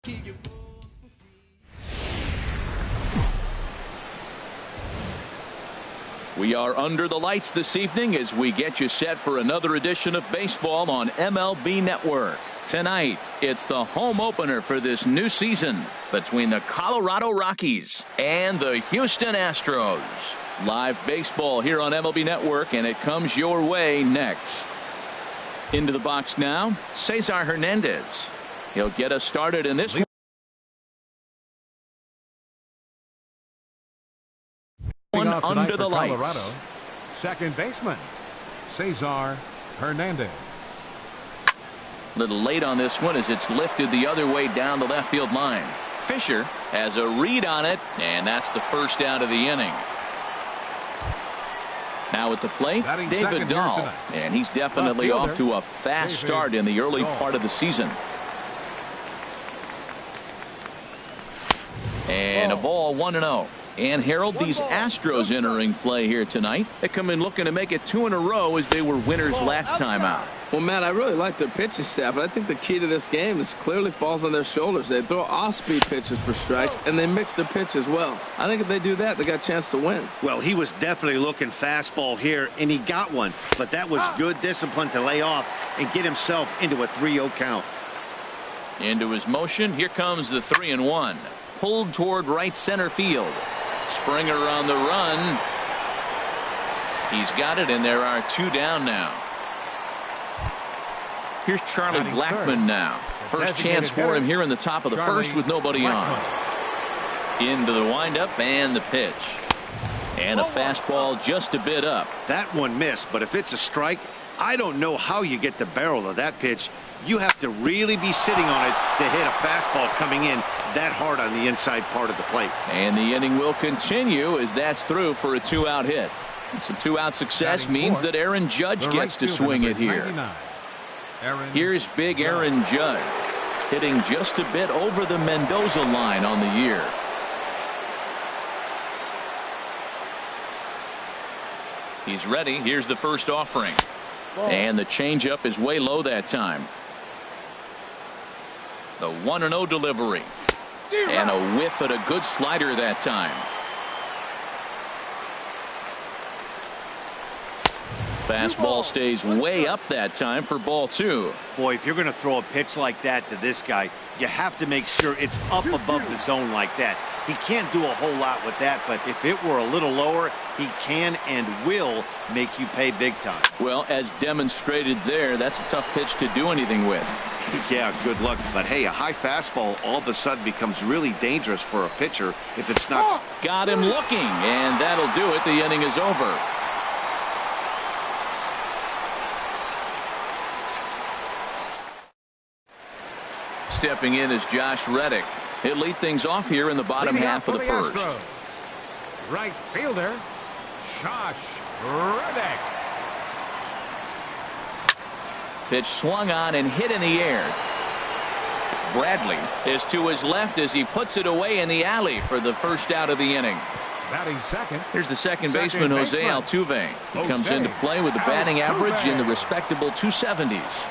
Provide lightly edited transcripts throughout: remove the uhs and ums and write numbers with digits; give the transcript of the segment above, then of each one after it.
We are under the lights this evening as we get you set for another edition of baseball on MLB Network. Tonight, it's the home opener for this new season between the Colorado Rockies and the Houston Astros. Live baseball here on MLB Network, and it comes your way next. Into the box now, Cesar Hernandez. He'll get us started in this one under the lights. Colorado, second baseman, Cesar Hernandez. Little late on this one as it's lifted the other way down the left field line. Fisher has a read on it, and that's the first out of the inning. Now at the plate, David Dahl, and he's definitely off to a fast start in the early part of the season. And a ball 1-0. And Harold, these Astros entering play here tonight. They come in looking to make it 2 in a row as they were winners last time out. Well, Matt, I really like their pitching staff, but I think the key to this game is clearly falls on their shoulders. They throw off-speed pitches for strikes, and they mix their pitch as well. I think if they do that, they got a chance to win. Well, he was definitely looking fastball here, and he got one. But that was good discipline to lay off and get himself into a 3-0 count. Into his motion, here comes the 3-1. Pulled toward right center field. Springer on the run. He's got it, and there are 2 down now. Here's Charlie Blackmon now. First chance for him here in the top of the first with nobody on. Into the windup and the pitch. And a fastball just a bit up. That one missed, but if it's a strike, I don't know how you get the barrel of that pitch. You have to really be sitting on it to hit a fastball coming in that hard on the inside part of the plate. And the inning will continue as that's through for a 2-out hit. Some 2-out success means that Aaron Judge gets to swing it here. Here's big Aaron Judge hitting just a bit over the Mendoza line on the year. He's ready. Here's the first offering. And the changeup is way low that time. The 1-0 delivery. And a whiff at a good slider that time. Fastball stays way up that time for ball 2. Boy, if you're going to throw a pitch like that to this guy, you have to make sure it's up above the zone like that. He can't do a whole lot with that, but if it were a little lower, he can and will make you pay big time. Well, as demonstrated there, that's a tough pitch to do anything with. Yeah, good luck. But hey, a high fastball all of a sudden becomes really dangerous for a pitcher if it's not. Got him looking, and that'll do it. The inning is over. Stepping in is Josh Reddick. He'll lead things off here in the bottom half of the first. Right fielder, Josh Reddick. Pitch swung on and hit in the air. Bradley is to his left as he puts it away in the alley for the first out of the inning. Batting second. Here's the second baseman, Jose Altuve. He comes into play with a batting average in the respectable 270s.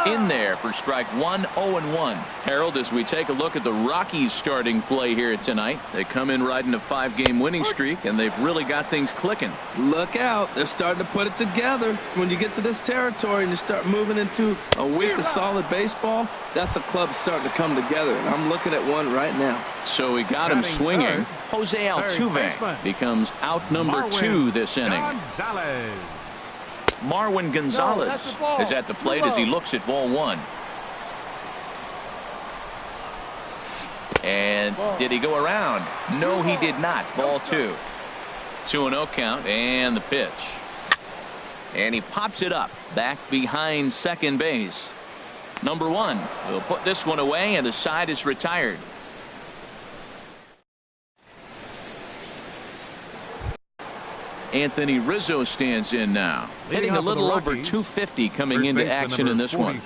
In there for strike 1, 0-1. Harold, as we take a look at the Rockies starting play here tonight, they come in riding a 5-game winning streak, and they've really got things clicking. Look out. They're starting to put it together. When you get to this territory and you start moving into a week of solid baseball, that's a club starting to come together, and I'm looking at one right now. So we got him swinging. Jose Altuve becomes out number 2 this inning. Marwin Gonzalez is at the plate as he looks at ball 1. And did he go around? No, he did not. Ball 2. 2-0 count and the pitch. And he pops it up back behind second base. Number 1 will put this one away, and the side is retired. Anthony Rizzo stands in now, hitting a little over 250 coming into action in this one.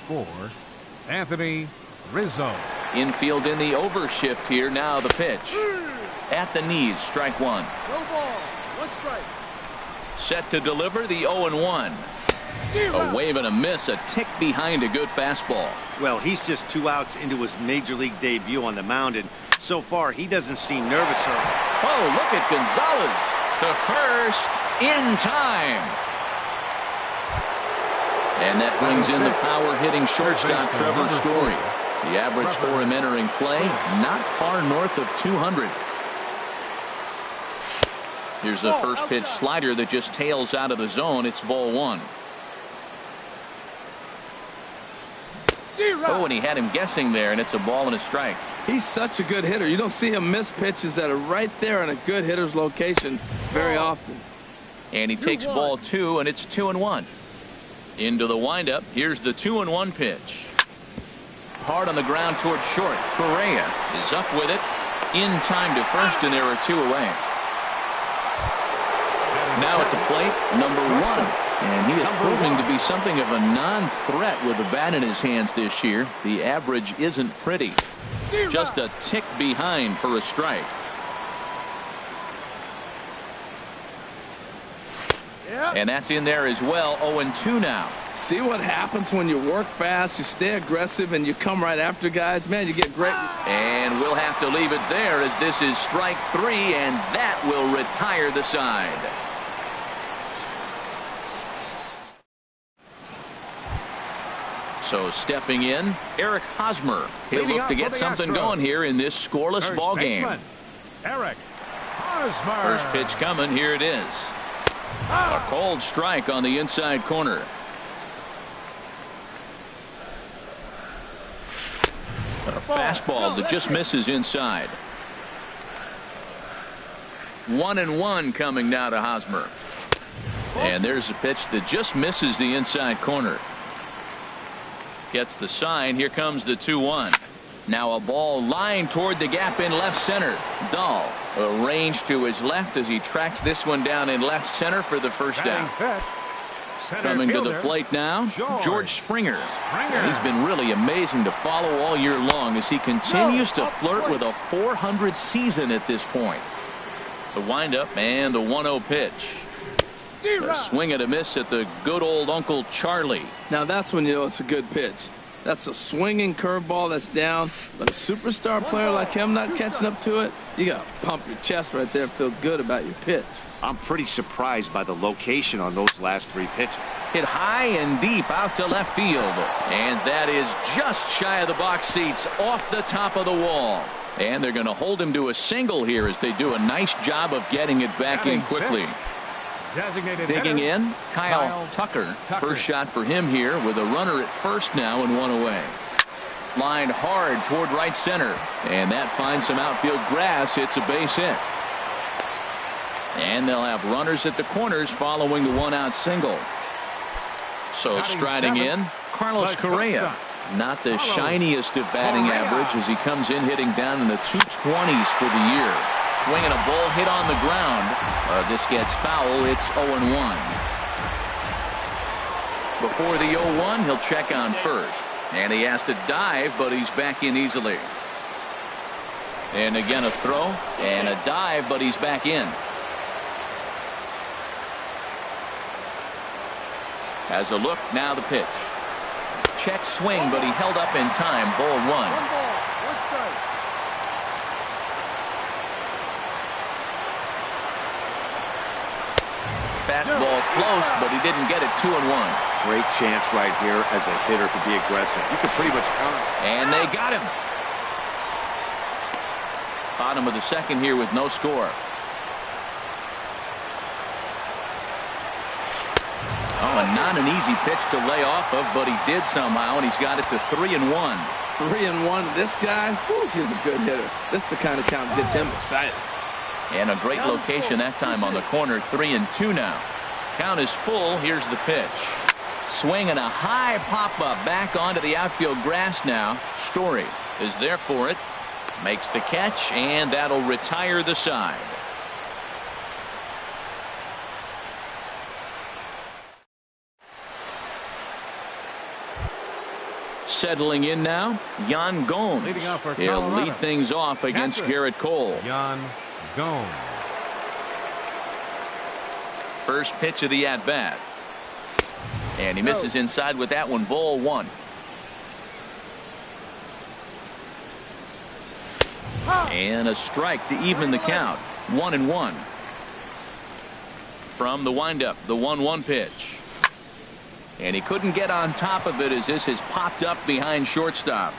Anthony Rizzo. Infield in the overshift here. Now the pitch at the knees. Strike 1. Set to deliver the 0-1. A wave and a miss, a tick behind a good fastball. Well, he's just 2 outs into his major league debut on the mound, and so far he doesn't seem nervous. Oh, look at Gonzalez to first in time. And that brings in the power-hitting shortstop Trevor Story. The average for him entering play, not far north of 200. Here's a first pitch slider that just tails out of the zone. It's ball 1. Oh, and he had him guessing there, and it's a ball and a strike. He's such a good hitter. You don't see him miss pitches that are right there in a good hitter's location very often. And he takes ball 2, and it's 2-1. Into the windup. Here's the 2-1 pitch. Hard on the ground toward short. Correa is up with it. In time to first, and there are 2 away. Now at the plate, number 1. And he is proving to be something of a non-threat with the bat in his hands this year. The average isn't pretty. Just a tick behind for a strike. And that's in there as well. 0-2 now. See what happens when you work fast, you stay aggressive, and you come right after guys. Man, you get great. And we'll have to leave it there as this is strike 3, and that will retire the side. So stepping in, Eric Hosmer. He'll look to get something going here in this scoreless ball game. Eric Hosmer. First pitch coming. Here it is. A cold strike on the inside corner. A fastball that just misses inside. 1-1 coming now to Hosmer. And there's a pitch that just misses the inside corner. Gets the sign. Here comes the 2-1. Now a ball lined toward the gap in left center. Dahl arranged to his left as he tracks this one down in left center for the first down. Coming to the plate now, George Springer. He's been really amazing to follow all year long as he continues to flirt with a .400 season at this point. The windup and the 1-0 pitch. A swing and a miss at the good old Uncle Charlie. Now that's when you know it's a good pitch. That's a swinging curveball that's down, but a superstar player like him not catching up to it, you got to pump your chest right there and feel good about your pitch. I'm pretty surprised by the location on those last 3 pitches. Hit high and deep out to left field. And that is just shy of the box seats, off the top of the wall. And they're going to hold him to a single here as they do a nice job of getting it back in quickly. Digging in, Kyle Tucker. First shot for him here with a runner at first now and 1 away. Lined hard toward right center. And that finds some outfield grass. It's a base hit. And they'll have runners at the corners following the 1-out single. So striding in, Carlos Correa. Not the shiniest of batting average as he comes in hitting down in the 220s for the year. Swinging a ball hit on the ground. This gets foul. It's 0-1. Before the 0-1, he'll check on first. And he has to dive, but he's back in easily. And again a throw and a dive, but he's back in. Has a look, now the pitch. Check swing, but he held up in time. Ball 1. Fastball close, but he didn't get it. 2-1. Great chance right here as a hitter to be aggressive. You could pretty much count. And they got him. Bottom of the second here with no score. Oh, and not an easy pitch to lay off of, but he did somehow, and he's got it to 3-1. 3-1. This guy, whew, he's a good hitter. This is the kind of count that gets him excited. And a great location that time on the corner. 3-2 now. Count is full. Here's the pitch. Swing and a high pop-up back onto the outfield grass now. Story is there for it. Makes the catch, and that'll retire the side. Settling in now, Yan Gomes. He'll lead things off against Garrett Cole. Yan Gomes. First pitch of the at-bat. And he misses inside with that one. Ball 1. And a strike to even the count. 1-1. From the windup, the 1-1 pitch. And he couldn't get on top of it as this has popped up behind shortstop.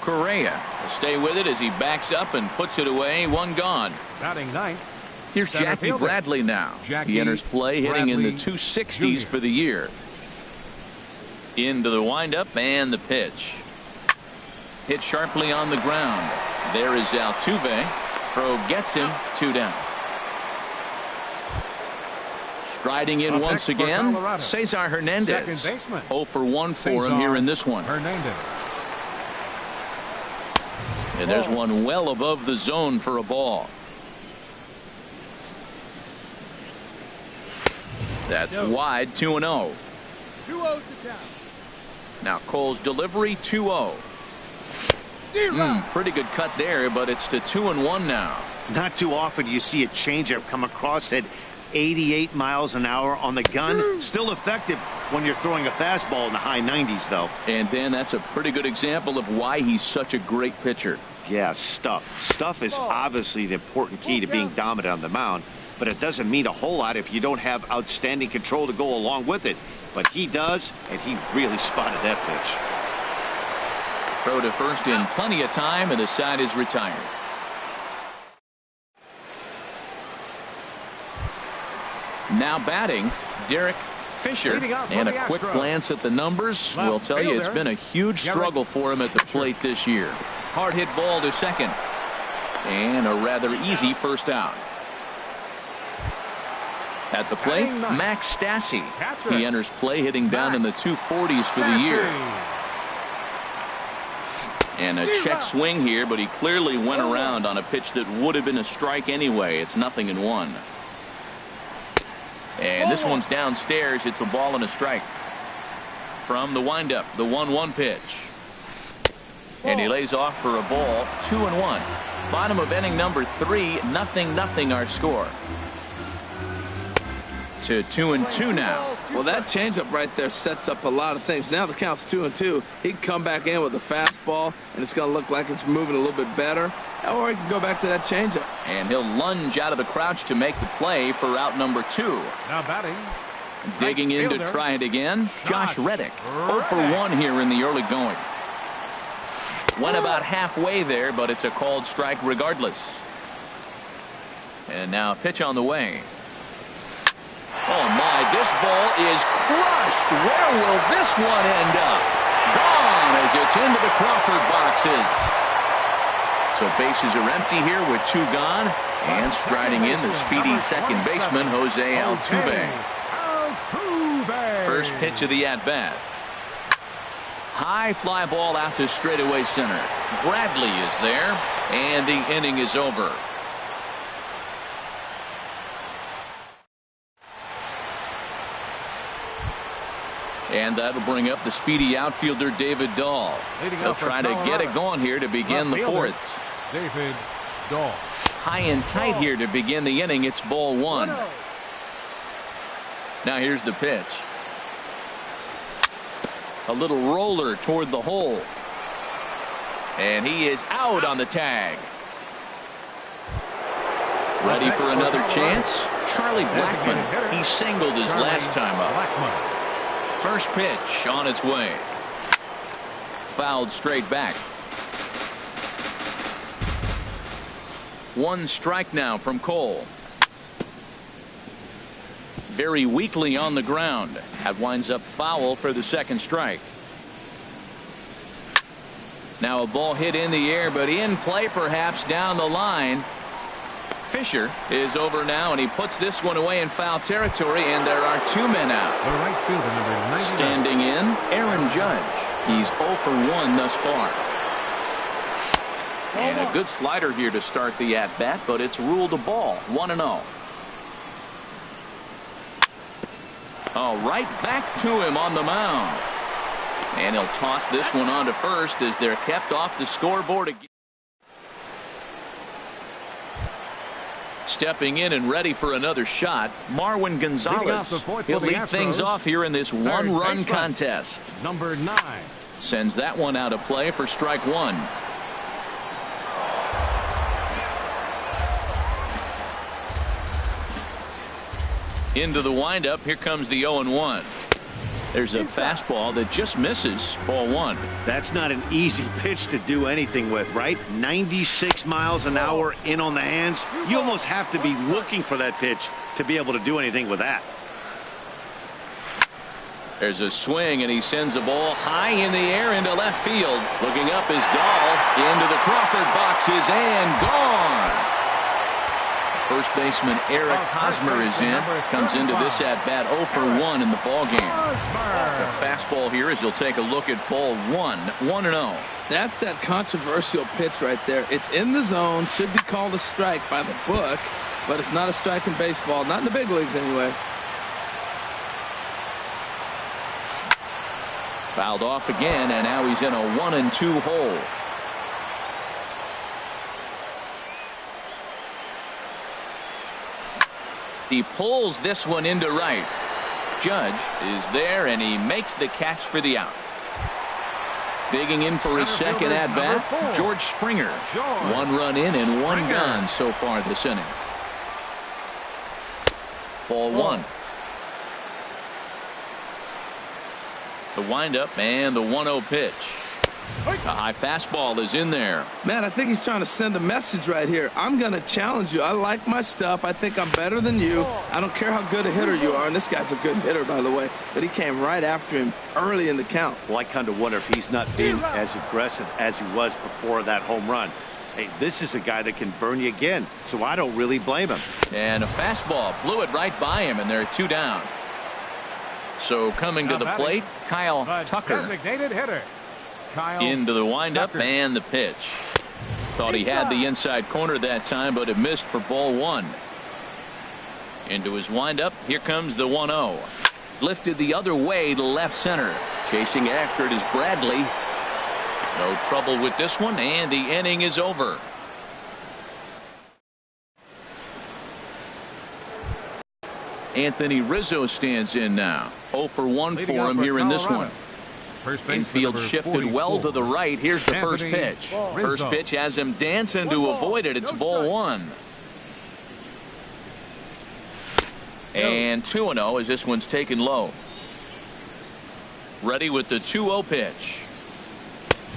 Correa will stay with it as he backs up and puts it away. One gone. Batting ninth. Here's Jackie Bradley now. He enters play hitting in the 260s for the year. Into the windup and the pitch. Hit sharply on the ground. There is Altuve. Throw gets him. 2 down. Striding in once again, Cesar Hernandez. 0 for 1 for him here in this one. And there's one well above the zone for a ball. That's wide. 2-0. 2-0 to count. Now Cole's delivery. 2-0. Pretty good cut there, but it's to 2-1 now. Not too often you see a changeup come across at 88 miles an hour on the gun. Still effective when you're throwing a fastball in the high 90s, though. And then that's a pretty good example of why he's such a great pitcher. Yeah, stuff. Stuff is obviously the important key to being dominant on the mound, but it doesn't mean a whole lot if you don't have outstanding control to go along with it. But he does, and he really spotted that pitch. Throw to first in plenty of time, and the side is retired. Now batting, Derek Fisher, and a quick glance at the numbers will tell you it's been a huge struggle for him at the plate this year. Hard hit ball to second, and a rather easy first out. At the plate, Max Stassi. He enters play hitting down in the 240s for the year. And a check swing here, but he clearly went around on a pitch that would have been a strike anyway. It's 0-1. And this one's downstairs. It's a ball and a strike. From the windup, the 1-1 pitch. And he lays off for a ball. 2-1. Bottom of inning number 3. 0-0 our score. To 2-2 now. Well, that changeup right there sets up a lot of things. Now the count's 2-2. He can come back in with a fastball, and it's going to look like it's moving a little bit better. Or he can go back to that changeup. And he'll lunge out of the crouch to make the play for out number 2. Now batting. Digging in to try it again, Josh Reddick. 0 for 1 here in the early going. Went about halfway there, but it's a called strike regardless. And now a pitch on the way. Oh my, this ball is crushed. Where will this one end up? Gone as it's into the Crawford boxes. So bases are empty here with 2 gone. And striding in the speedy second baseman, Jose Altuve. First pitch of the at-bat. High fly ball out to straightaway center. Bradley is there, and the inning is over. And that'll bring up the speedy outfielder David Dahl. He'll try to get it going here to begin the 4th. David Dahl. High and tight here to begin the inning. It's ball 1. Now here's the pitch. A little roller toward the hole. And he is out on the tag. Ready for another chance? Charlie Blackmon. He singled his last time up. First pitch on its way. Fouled straight back. 1 strike now from Cole. Very weakly on the ground. That winds up foul for the second strike. Now a ball hit in the air, but in play perhaps down the line. Fisher is over now, and he puts this one away in foul territory, and there are 2 men out. The right fielder, number 99. Standing in, Aaron Judge. He's 0 for 1 thus far. And a good slider here to start the at-bat, but it's ruled a ball. 1-0. Oh, right back to him on the mound. And he'll toss this one on to first as they're kept off the scoreboard again. Stepping in and ready for another shot, Marwin Gonzalez. He'll lead things off here in this 1-run contest. Number 9. Sends that one out of play for strike 1. Into the windup. Here comes the 0-1. There's a fastball that just misses. Ball 1. That's not an easy pitch to do anything with, right? 96 miles an hour in on the hands. You almost have to be looking for that pitch to be able to do anything with that. There's a swing, and he sends a ball high in the air into left field. Looking up is Dahl into the Crawford boxes and gone. First baseman Eric Hosmer is in. Comes into this at bat 0 for 1 in the ball game. The fastball here as you'll take a look at ball 1. 1-0. That's that controversial pitch right there. It's in the zone, should be called a strike by the book, but it's not a strike in baseball, not in the big leagues anyway. Fouled off again, and now he's in a 1-2 hole. He pulls this one into right. Judge is there, and he makes the catch for the out. Digging in for his second at bat, George Springer. 1 run in and 1 gone so far this inning. Ball 1. The windup and the 1-0 pitch. A high fastball is in there. Man, I think he's trying to send a message right here. I'm going to challenge you. I like my stuff. I think I'm better than you. I don't care how good a hitter you are. And this guy's a good hitter, by the way. But he came right after him early in the count. Well, I kind of wonder if he's not being as aggressive as he was before that home run. Hey, this is a guy that can burn you again, so I don't really blame him. And a fastball blew it right by him, and they're 2 down. So coming to the plate, Kyle Tucker. Designated hitter. Into the windup and the pitch. Thought he had the inside corner that time, but it missed for ball 1. Into his windup. Here comes the 1-0. Lifted the other way to left center. Chasing after it is Bradley. No trouble with this one, and the inning is over. Anthony Rizzo stands in now. 0 for 1 for him here in this one. Infield shifted well to the right. Here's the first pitch. First pitch has him dancing to avoid it. It's ball 1. And 2-0 as this one's taken low. Ready with the 2-0 pitch.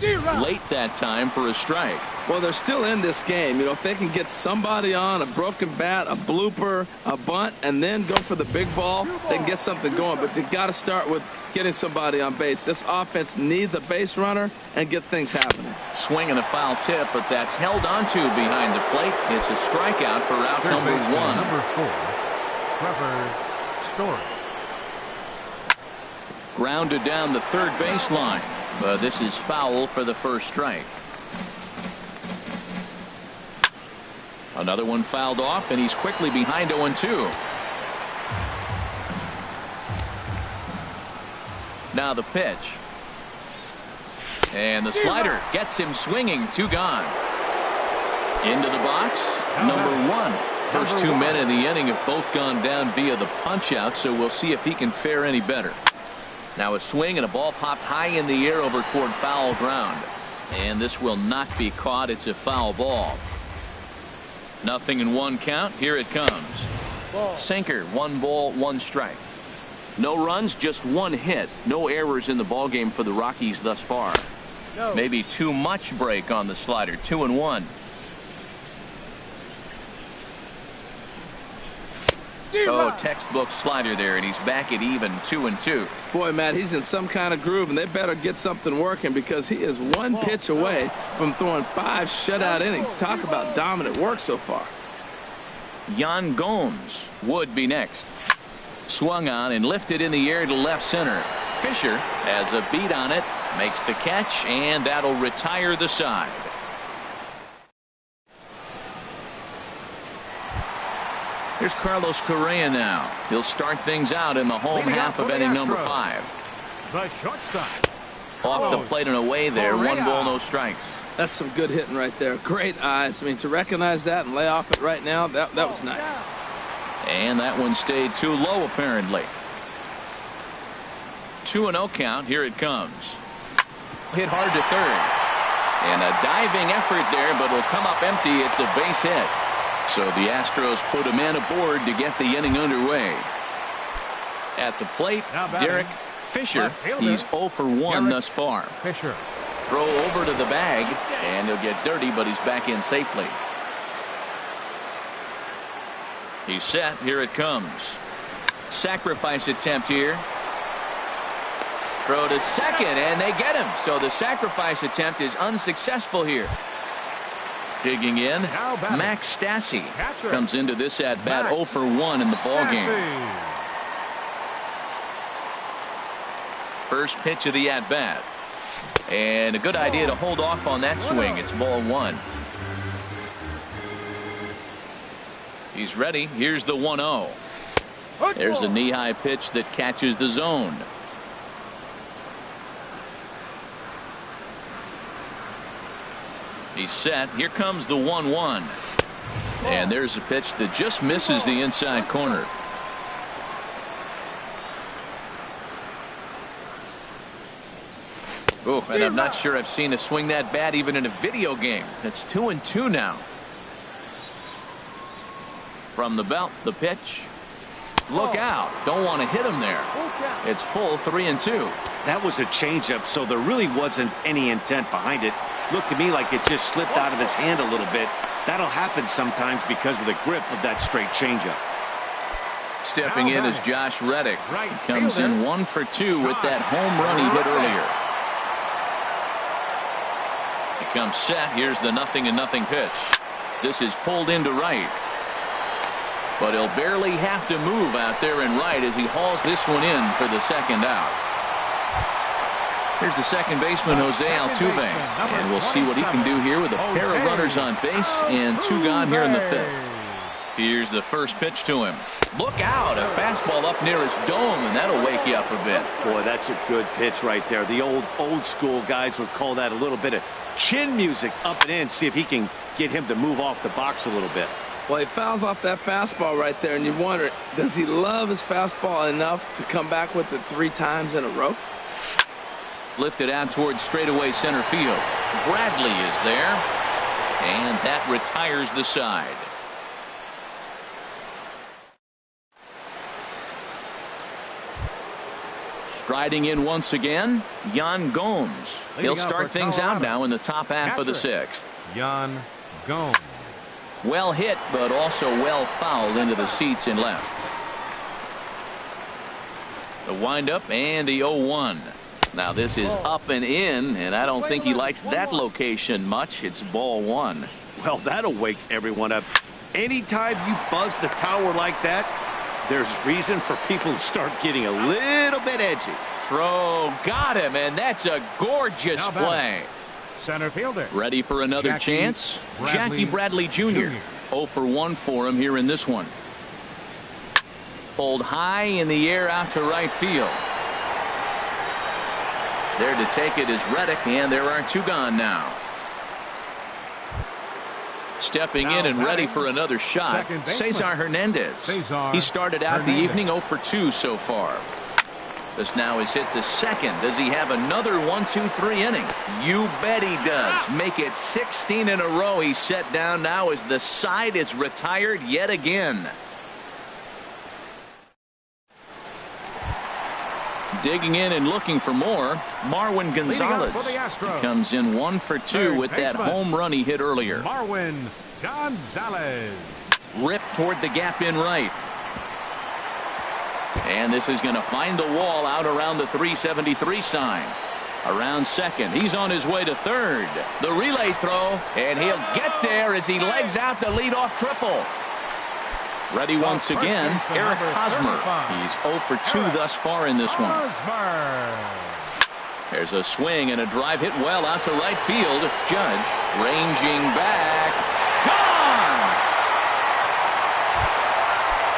Late that time for a strike. Well, they're still in this game. You know, if they can get somebody on, a broken bat, a blooper, a bunt, and then go for the big ball, they can get something going. But they've got to start with getting somebody on base. This offense needs a base runner and get things happening. Swing and a foul tip, but that's held onto behind the plate. It's a strikeout for out number 1. Number 4, Trevor Story. Grounded down the third baseline, but this is foul for the first strike. Another one fouled off, and he's quickly behind 0-2. Now the pitch. And the slider gets him swinging. 2 gone. Into the box, number 1. First 2 men in the inning have both gone down via the punch out, so we'll see if he can fare any better. Now a swing and a ball popped high in the air over toward foul ground. And this will not be caught. It's a foul ball. Nothing in 1 count. Here it comes. Sinker, 1 ball, 1 strike. No runs, just 1 hit. No errors in the ballgame for the Rockies thus far. Maybe too much break on the slider. 2-1. Oh, textbook slider there, and he's back at even 2-2. Boy, Matt, he's in some kind of groove, and they better get something working because he is 1 pitch away from throwing 5 shutout innings. Talk about dominant work so far. Yan Gomes would be next. Swung on and lifted in the air to left center. Fisher has a beat on it, makes the catch, and that'll retire the side. Here's Carlos Correa now. He'll start things out in the home half of inning number 5. The shortstop. Off the plate and away there. 1 ball, no strikes. That's some good hitting right there. Great eyes. I mean, to recognize that and lay off it right now, that was nice. And that one stayed too low, apparently. 2-0 count. Here it comes. Hit hard to third. And a diving effort there, but will come up empty. It's a base hit. So the Astros put a man aboard to get the inning underway. At the plate, Now batting, Derek Fisher. left fielder, He's 0 for 1 Derek thus far. Fisher. Throw over to the bag, and he'll get dirty, but he's back in safely. He's set. Here it comes. Sacrifice attempt here. Throw to second, and they get him. So the sacrifice attempt is unsuccessful here. Digging in, Max Stassi comes into this at bat 0 for 1 in the ball game. First pitch of the at bat, and a good idea to hold off on that swing. It's ball 1. He's ready. Here's the 1-0. There's a knee-high pitch that catches the zone. He's set. Here comes the 1-1. And there's a pitch that just misses the inside corner. Oh, and I'm not sure I've seen a swing that bad even in a video game. It's 2-2 now. From the belt, the pitch. Look out. Don't want to hit him there. It's full 3-2. That was a changeup, so there really wasn't any intent behind it. Looked to me like it just slipped out of his hand a little bit. That'll happen sometimes because of the grip of that straight changeup. Stepping in is Josh Reddick. He comes in 1 for 2 with that home run he hit earlier. He comes set. Here's the 0-0 pitch. This is pulled into right. But he'll barely have to move out there in right as he hauls this one in for the second out. Here's the second baseman, Jose Altuve, and we'll see what he can do here with a pair of runners on base and 2 gone here in the 5th. Here's the first pitch to him. Look out, a fastball up near his dome, and that'll wake you up a bit. Boy, that's a good pitch right there. The old school guys would call that a little bit of chin music up and in. See if he can get him to move off the box a little bit. Well, he fouls off that fastball right there, and you wonder, does he love his fastball enough to come back with it 3 times in a row? Lifted out towards straightaway center field. Bradley is there, and that retires the side. Striding in once again, Yan Gomes. He'll start things out now in the top half of the 6th. Yan Gomes. Well hit, but also well fouled into the seats in left. The windup and the 0-1. Now this is up and in, and I don't think he likes that location much. It's ball 1. Well, that'll wake everyone up. Anytime you buzz the tower like that, there's reason for people to start getting a little bit edgy. Throw, got him, and that's a gorgeous play. Center fielder. Ready for another chance? Jackie Bradley Jr. 0 for 1 for him here in this one. Pulled high in the air out to right field. There to take it is Reddick, and there are 2 gone now. Stepping in and ready for another shot, Cesar Hernandez. He started out the evening 0 for 2 so far. This now is hit to second. Does he have another 1-2-3 inning? You bet he does. Make it 16 in a row. He's set down now as the side is retired yet again. Digging in and looking for more, Marwin Gonzalez. He comes in 1 for 2 with that home run he hit earlier. Marwin Gonzalez. Ripped toward the gap in right. And this is going to find the wall out around the 373 sign. Around second. He's on his way to third. The relay throw, and he'll get there as he legs out the leadoff triple. Ready once again, Eric Hosmer. He's 0 for 2 thus far in this one. There's a swing and a drive hit well out to right field. Judge ranging back. Gone!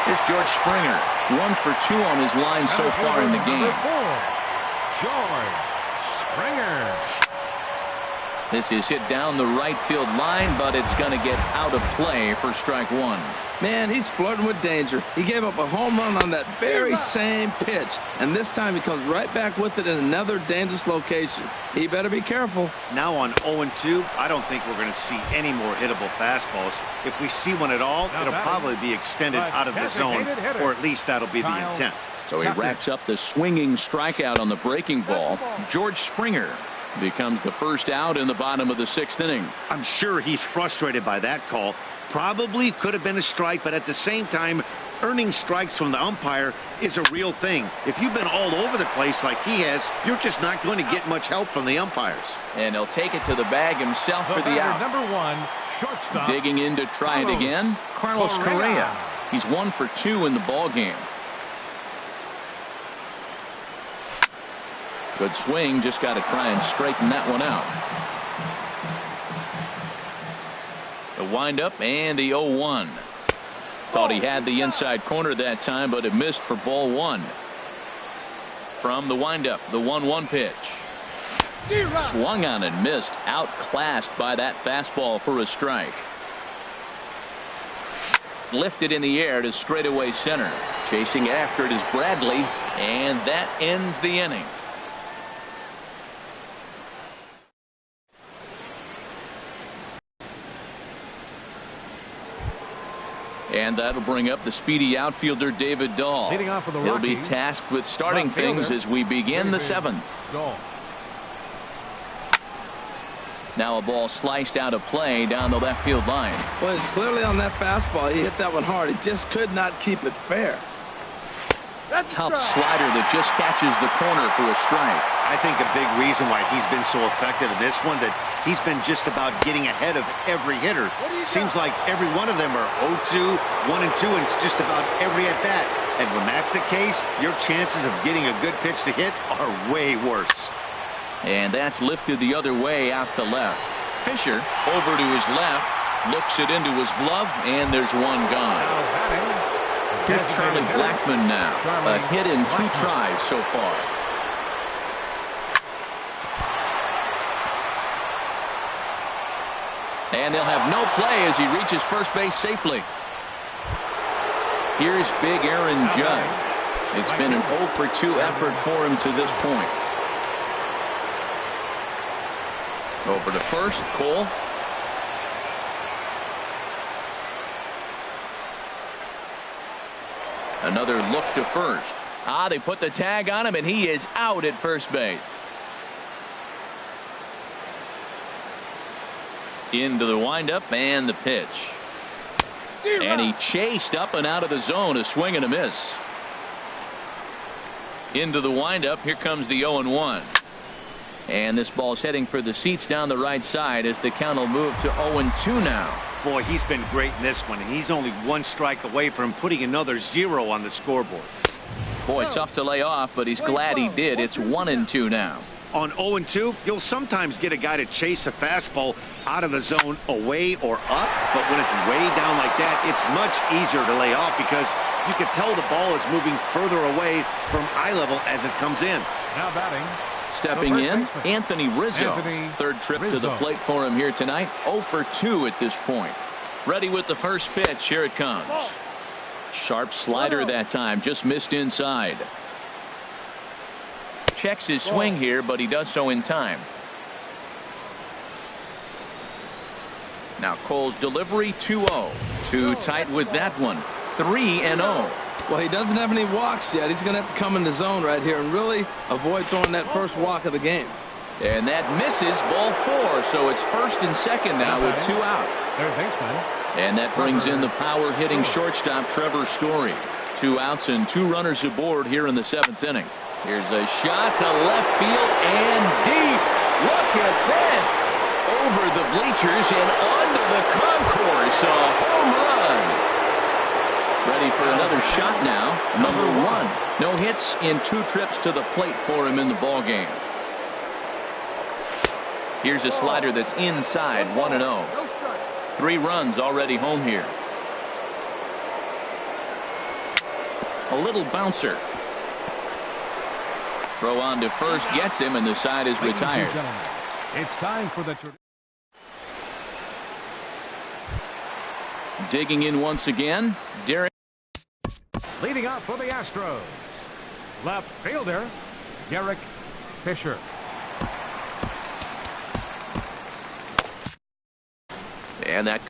Here's George Springer. 1 for 2 on his line so far in the game. George Springer. This is hit down the right field line, but it's going to get out of play for strike one. Man, he's flirting with danger. He gave up a home run on that very same pitch, and this time he comes right back with it in another dangerous location. He better be careful. Now on 0-2, I don't think we're going to see any more hittable fastballs. If we see one at all, it'll probably be extended out of the zone, or at least that'll be the intent. So he racks up the swinging strikeout on the breaking ball. George Springer becomes the first out in the bottom of the 6th inning. I'm sure he's frustrated by that call. Probably could have been a strike, but at the same time, earning strikes from the umpire is a real thing. If you've been all over the place like he has, you're just not going to get much help from the umpires. And he'll take it to the bag himself for the out. Number 1, shortstop. Digging in to try it again, Carlos Correa. He's 1 for 2 in the ball game. Good swing, just got to try and straighten that one out. The windup and the 0-1. Thought he had the inside corner that time, but it missed for ball 1. From the windup, the 1-1 pitch. Swung on and missed, outclassed by that fastball for a strike. Lifted in the air to straightaway center. Chasing after it is Bradley, and that ends the inning. And that'll bring up the speedy outfielder David Dahl. Leading off for the He'll be Rockies, tasked with starting things as we begin the 7th. Dahl. Now a ball sliced out of play down the left field line. Well, it's clearly on that fastball. He hit that one hard. He just could not keep it fair. Tough slider that just catches the corner for a strike. I think a big reason why he's been so effective in this one, that he's been just about getting ahead of every hitter. Seems like every one of them are 0-2, 1-2, and it's just about every at-bat. And when that's the case, your chances of getting a good pitch to hit are way worse. And that's lifted the other way out to left. Fisher over to his left, looks it into his glove, and there's one gone. Here's Charlie Blackmon now. A hit in 2 tries so far. And they'll have no play as he reaches first base safely. Here's big Aaron Judge. It's been an 0 for 2 effort for him to this point. Over to first, Cole. Another look to first. They put the tag on him, and he is out at first base. Into the windup and the pitch. And he chased up and out of the zone, a swing and a miss. Into the windup, here comes the 0-1. And this ball's heading for the seats down the right side as the count will move to 0-2 now. Boy, he's been great in this one, and he's only 1 strike away from putting another 0 on the scoreboard. Boy, tough to lay off, but he's glad he did. It's 1-2 now. On 0-2, you'll sometimes get a guy to chase a fastball out of the zone away or up, but when it's way down like that, it's much easier to lay off because you can tell the ball is moving further away from eye level as it comes in. Now batting. Stepping in, Anthony Rizzo. Third trip to the plate for him here tonight. 0 for 2 at this point. Ready with the first pitch. Here it comes. Sharp slider that time. Just missed inside. Checks his swing here, but he does so in time. Now Cole's delivery 2-0. Too tight with that one. 3-0. Well, he doesn't have any walks yet. He's going to have to come in the zone right here and really avoid throwing that first walk of the game. And that misses, ball 4. So it's first and second now with 2 out. Third baseman. And that brings in the power hitting shortstop Trevor Story. 2 outs and 2 runners aboard here in the 7th inning. Here's a shot to left field and deep. Look at this. Over the bleachers and onto the concourse. A home run. Ready for another shot now. Number 1. No hits in 2 trips to the plate for him in the ball game. Here's a slider that's inside. 1-0. 3 runs already home here. A little bouncer. Throw on to first gets him, and the side is retired. It's time for the... Digging in once again, Derek. Leading out for the Astros, left fielder, Derek Fisher. And that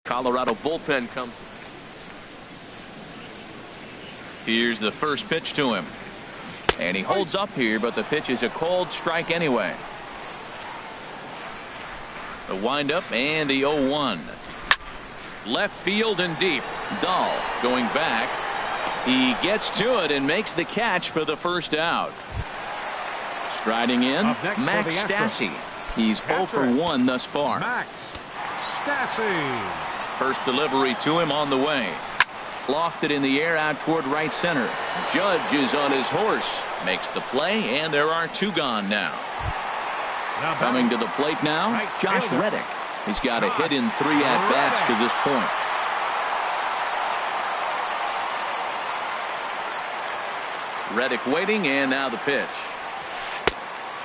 Colorado bullpen comes. Here's the first pitch to him. And he holds up here, but the pitch is a cold strike anyway. The windup and the 0-1. Left field and deep. Dahl going back. He gets to it and makes the catch for the first out. Striding in, Max Stassi. He's 0 for 1 thus far. Max Stassi. First delivery to him on the way. Lofted in the air out toward right center. Judge is on his horse. Makes the play, and there are 2 gone now. Coming to the plate now, Josh Reddick. He's got a hit in 3 at-bats to this point. Reddick waiting, and now the pitch.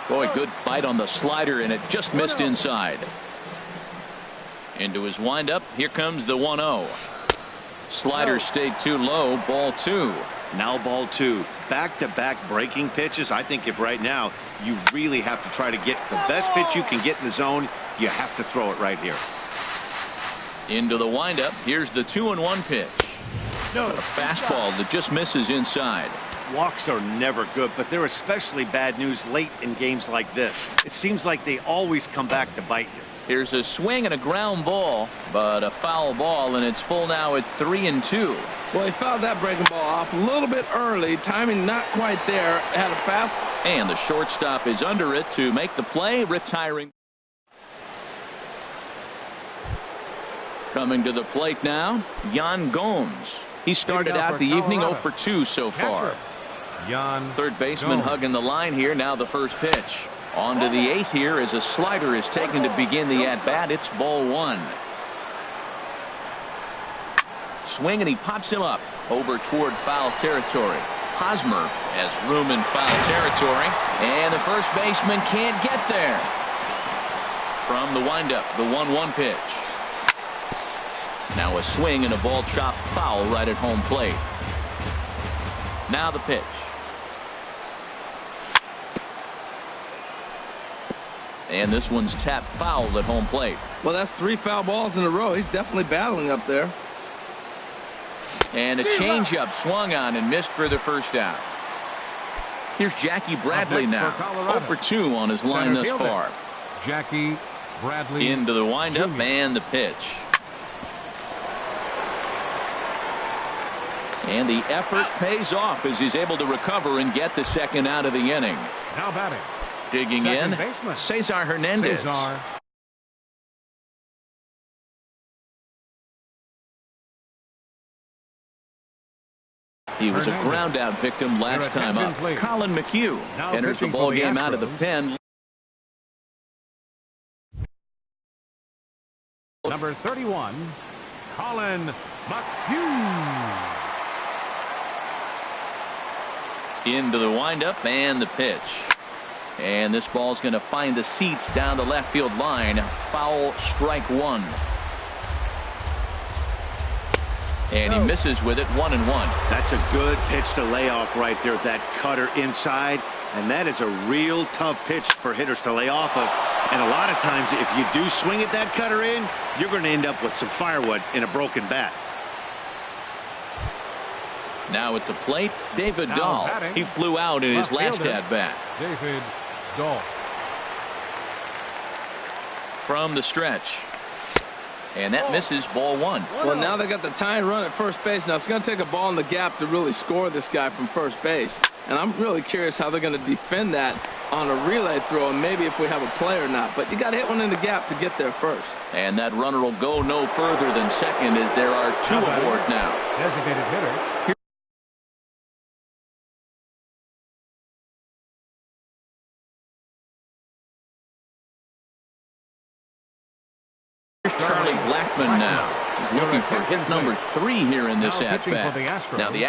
Boy, good bite on the slider, and it just missed inside. Into his windup. Here comes the 1-0. Slider stayed too low. Ball 2. Now ball 2. Back-to-back breaking pitches. I think if right now you really have to try to get the best pitch you can get in the zone, you have to throw it right here. Into the windup. Here's the 2-1 pitch. A fastball that just misses inside. Walks are never good, but they're especially bad news late in games like this. It seems like they always come back to bite you. Here's a swing and a ground ball, but a foul ball, and it's full now at 3-2. Well, he fouled that breaking ball off a little bit early. Timing not quite there. Had a fast. And the shortstop is under it to make the play, retiring. Coming to the plate now, Yan Gomes. He started out the evening 0 for 2 so far. Third baseman hugging the line here. Now the first pitch. On to the 8th here as a slider is taken to begin the at-bat. It's ball 1. Swing, and he pops him up over toward foul territory. Hosmer has room in foul territory, and the first baseman can't get there. From the windup, the 1-1 pitch. Now a swing and a ball chopped foul right at home plate. Now the pitch. And this one's tapped foul at home plate. Well, that's 3 foul balls in a row. He's definitely battling up there. And a changeup swung on and missed for the first out. Here's Jackie Bradley now. 0 for 2 on his line thus far. Jackie Bradley. Into the windup and the pitch. And the effort pays off as he's able to recover and get the second out of the inning. Now batting. Digging in, Cesar Hernandez. He was a ground out victim last time up. Colin McHugh enters the ball game out of the pen. Number 31, Colin McHugh. Into the windup and the pitch. And this ball's going to find the seats down the left field line. Foul, strike 1. And he misses with it, 1-1. That's a good pitch to lay off right there. That cutter inside. And that is a real tough pitch for hitters to lay off of. And a lot of times, if you do swing at that cutter in, you're going to end up with some firewood in a broken bat. Now at the plate, David Dahl. He flew out in his last at-bat. David Dahl. From the stretch. And that misses, ball 1. Well, now they got the tying run at first base. Now it's going to take a ball in the gap to really score this guy from first base. And I'm really curious how they're going to defend that on a relay throw, and maybe if we have a play or not. But you got to hit one in the gap to get there first. And that runner will go no further than second as there are 2 aboard now. Designated hitter. Charlie Blackmon now. He's looking for hit number 3 here in this at-bat. Now the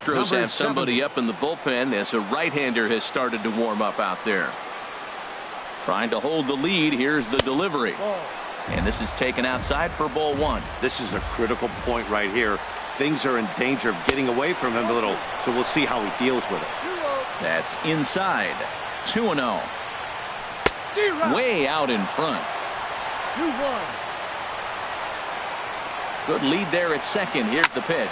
Astros have somebody up in the bullpen as a right-hander has started to warm up out there. Trying to hold the lead. Here's the delivery. And this is taken outside for ball 1. This is a critical point right here. Things are in danger of getting away from him a little, so we'll see how he deals with it. That's inside. 2-0. Way out in front. 2-1. Good lead there at second. Here's the pitch.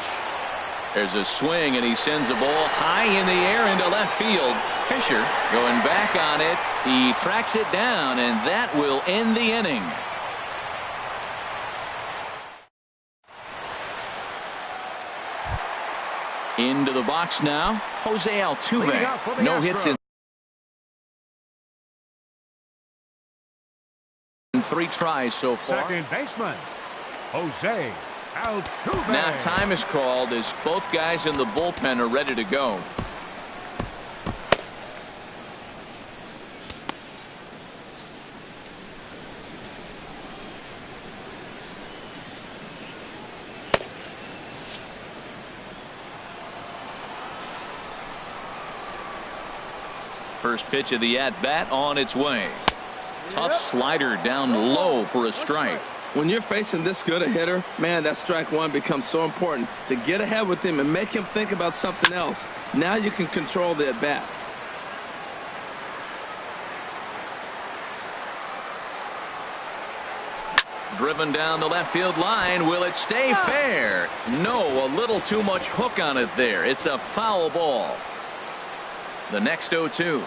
There's a swing, and he sends a ball high in the air into left field. Fisher going back on it. He tracks it down, and that will end the inning. Into the box now, Jose Altuve. No hits in 3 tries so far. Second baseman, Jose Altuve. Now time is called as both guys in the bullpen are ready to go. First pitch of the at-bat on its way. Tough slider down low for a strike. When you're facing this good a hitter, man, that strike 1 becomes so important to get ahead with him and make him think about something else. Now you can control the at-bat. Driven down the left field line. Will it stay fair? No, a little too much hook on it there. It's a foul ball. The next 0-2.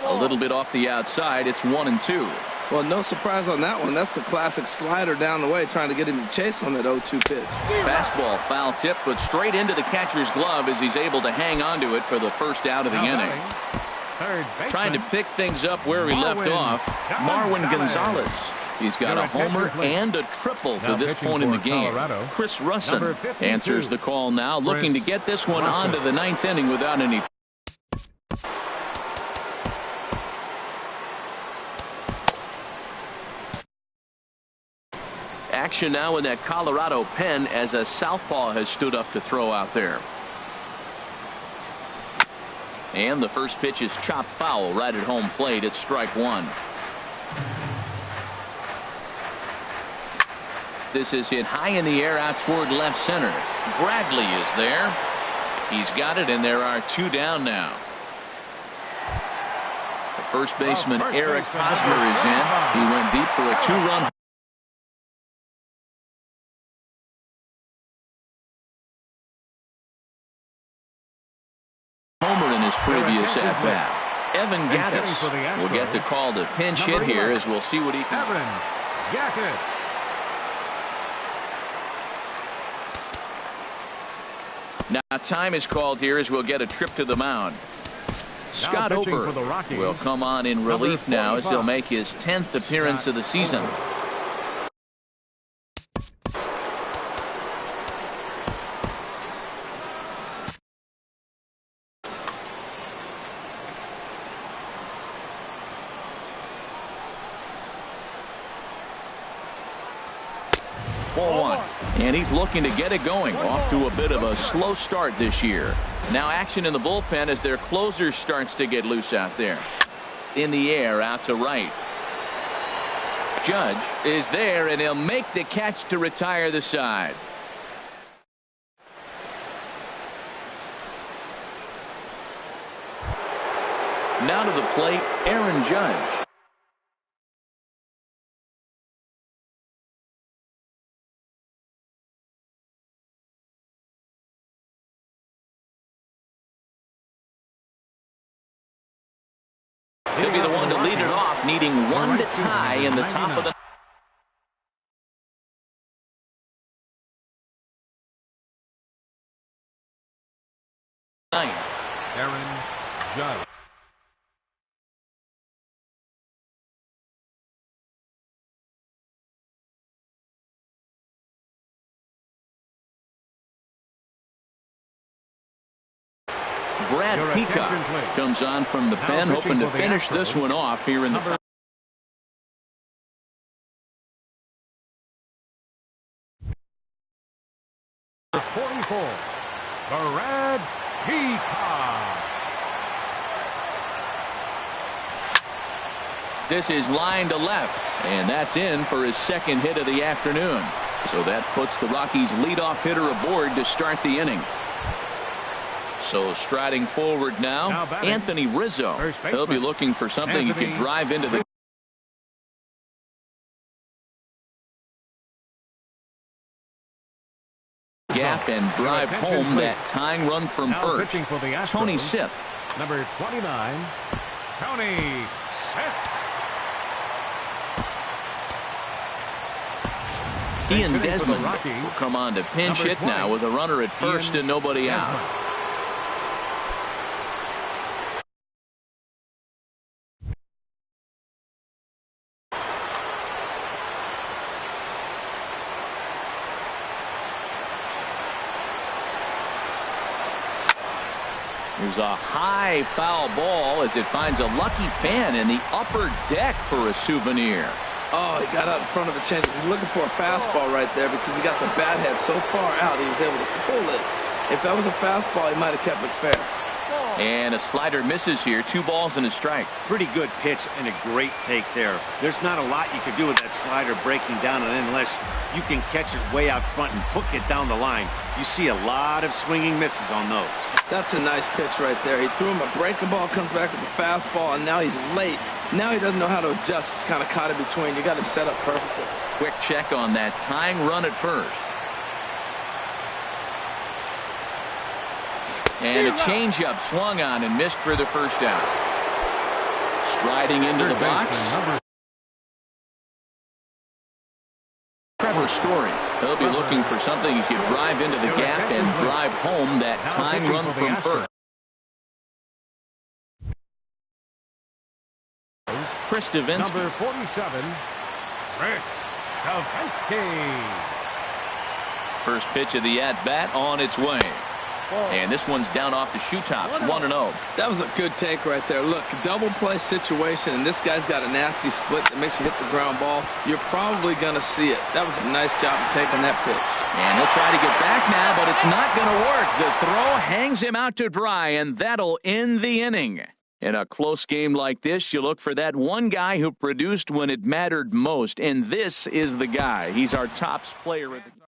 A little bit off the outside. It's 1-2. Well, no surprise on that one. That's the classic slider down the way, trying to get him to chase on that 0-2 pitch. Fastball foul tip, but straight into the catcher's glove as he's able to hang on to it for the first out of the inning. Trying to pick things up where he left off, Marwin Gonzalez. He's got a homer and a triple to this point in the game. Chris Russin answers the call now, looking to get this one onto the 9th inning without any. Action now in that Colorado pen as a southpaw has stood up to throw out there. And the first pitch is chopped foul right at home plate. It's strike 1. This is hit high in the air out toward left center. Bradley is there. He's got it, and there are 2 down now. The first baseman, Eric Hosmer, is in. He went deep for a 2-run. Homer in his previous at-bat. Evan Gattis will get the call to pinch hit here as we'll see what he can do. Evan Gattis. Now time is called here as we'll get a trip to the mound. Scott Ober will come on in relief now as he'll make his 10th appearance of the season. Ball 1. And he's looking to get it going. Off to a bit of a slow start this year. Now action in the bullpen as their closer starts to get loose out there. In the air out to right. Judge is there, and he'll make the catch to retire the side. Now to the plate, Aaron Judge. He'll be the one to lead it off, needing 1 to tie in the top of the ninth. Aaron Judge. Brad Peacock comes on from the pen, hoping to finish this one off here in the top. 44, Brad Peacock. This is line to left, and that's in for his second hit of the afternoon. So that puts the Rockies' leadoff hitter aboard to start the inning. So striding forward now Anthony Rizzo. He'll be looking for something he can drive into the gap and drive home that tying run from first. Tony Sip. Number 29, Tony Sip. Ian Desmond will come on to pinch hit now with a runner at first and nobody out. There's a high foul ball as it finds a lucky fan in the upper deck for a souvenir. Oh, he got out in front of the change. He's looking for a fastball right there because he got the bat head so far out he was able to pull it. If that was a fastball, he might have kept it fair. And a slider misses here. 2 balls and a strike. Pretty good pitch and a great take there. There's not a lot you can do with that slider breaking down, and unless you can catch it way out front and hook it down the line, you see a lot of swinging misses on those. That's a nice pitch right there. He threw him a breaking ball, comes back with a fastball, and now he's late. Now he doesn't know how to adjust. He's kind of caught in between. You got him set up perfectly. Quick check on that tying run at first. And a changeup swung on and missed for the first out. Striding into the box. Trevor Story. He'll be looking for something he can drive into the gap and drive home that tying run from first. Chris Davinsky. Number 47, Chris Davinsky. First pitch of the at-bat on its way. And this one's down off the shoe tops, 1-0. That was a good take right there. Look, double play situation, and this guy's got a nasty split that makes you hit the ground ball. You're probably going to see it. That was a nice job of taking that pitch. And he'll try to get back now, but it's not going to work. The throw hangs him out to dry, and that'll end the inning. In a close game like this, you look for that one guy who produced when it mattered most, and this is the guy. He's our top player of the game.